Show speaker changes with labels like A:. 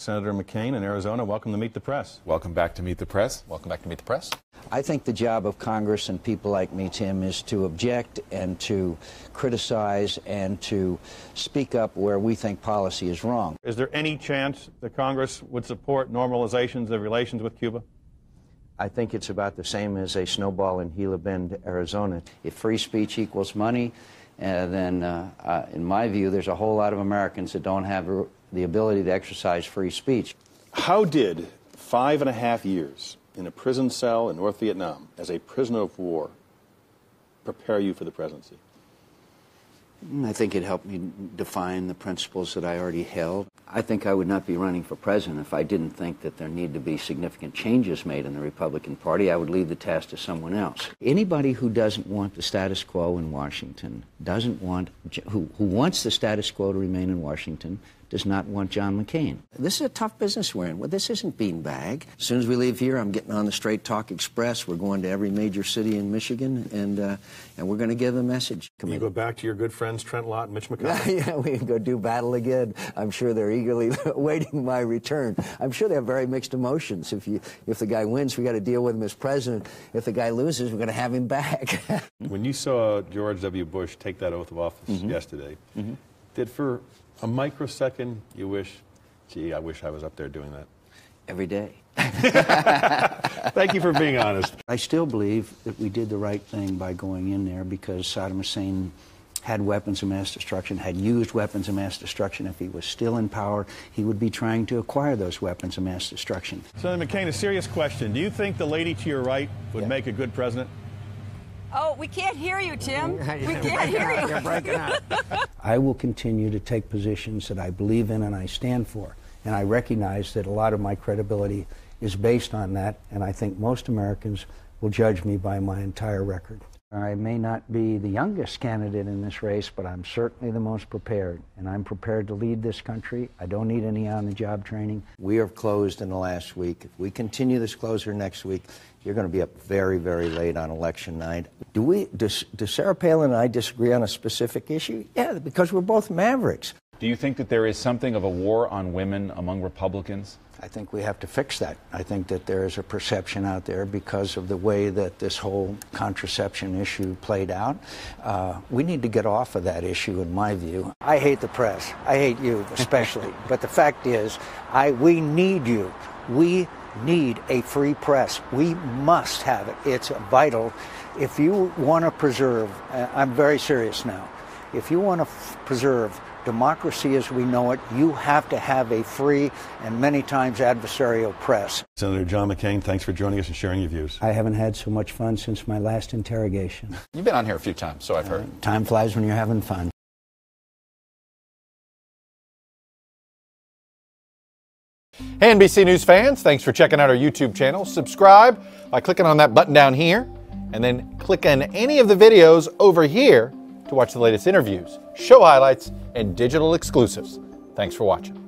A: Senator McCain in Arizona, welcome to Meet the Press.
B: Welcome back to Meet the Press.
C: Welcome back to Meet the Press.
D: I think the job of Congress and people like me, Tim, is to object and to criticize and to speak up where we think policy is wrong.
A: Is there any chance that Congress would support normalizations of relations with Cuba?
D: I think it's about the same as a snowball in Gila Bend, Arizona. If free speech equals money, then in my view, there's a whole lot of Americans that don't have the ability to exercise free speech.
A: How did 5.5 years in a prison cell in North Vietnam as a prisoner of war prepare you for the presidency?
D: I think it helped me define the principles that I already held. I think I would not be running for president if I didn't think that there need to be significant changes made in the Republican Party. I would leave the task to someone else. Anybody who doesn't want the status quo in Washington, who wants the status quo to remain in Washington, does not want John McCain. This is a tough business we're in. Well, this isn't beanbag. As soon as we leave here, I'm getting on the Straight Talk Express. We're going to every major city in Michigan, and we're going to give a message.
A: You go back to your good friends Trent Lott and Mitch McCain?
D: Yeah, we can go do battle again. I'm sure they're eagerly awaiting my return. I'm sure they have very mixed emotions. If the guy wins, we got to deal with him as president. If the guy loses, we're going to have him back.
A: When you saw George W. Bush take that oath of office yesterday, did for a microsecond you wish, gee, I wish I was up there doing that?
D: Every day.
A: Thank you for being honest.
E: I still believe that we did the right thing by going in there because Saddam Hussein had weapons of mass destruction, had used weapons of mass destruction. If he was still in power, he would be trying to acquire those weapons of mass destruction.
A: Senator McCain, a serious question. Do you think the lady to your right would make a good president?
F: Oh, we can't hear you, Tim. We can't hear you.
E: You're breaking up. I will continue to take positions that I believe in and I stand for. And I recognize that a lot of my credibility is based on that, and I think most Americans will judge me by my entire record. I may not be the youngest candidate in this race, but I'm certainly the most prepared, and I'm prepared to lead this country. I don't need any on-the-job training.
D: We are closed in the last week. If we continue this closure next week, you're going to be up very, very late on election night. Do Sarah Palin and I disagree on a specific issue? Yeah, because we're both Mavericks.
B: Do you think that there is something of a war on women among Republicans?
E: I think we have to fix that. I think that there is a perception out there because of the way that this whole contraception issue played out. We need to get off of that issue, in my view. I hate the press. I hate you especially. But the fact is, we need you. We need a free press. We must have it. It's vital. If you want to preserve, I'm very serious now, if you want to preserve democracy as we know it, you have to have a free and many times adversarial press.
A: Senator John McCain, thanks for joining us and sharing your views.
E: I haven't had so much fun since my last interrogation.
C: You've been on here a few times, so I've heard.
E: Time flies when you're having fun.
C: Hey, NBC News fans, thanks for checking out our YouTube channel. Subscribe by clicking on that button down here, and then click on any of the videos over here to watch the latest interviews, show highlights, and digital exclusives. Thanks for watching.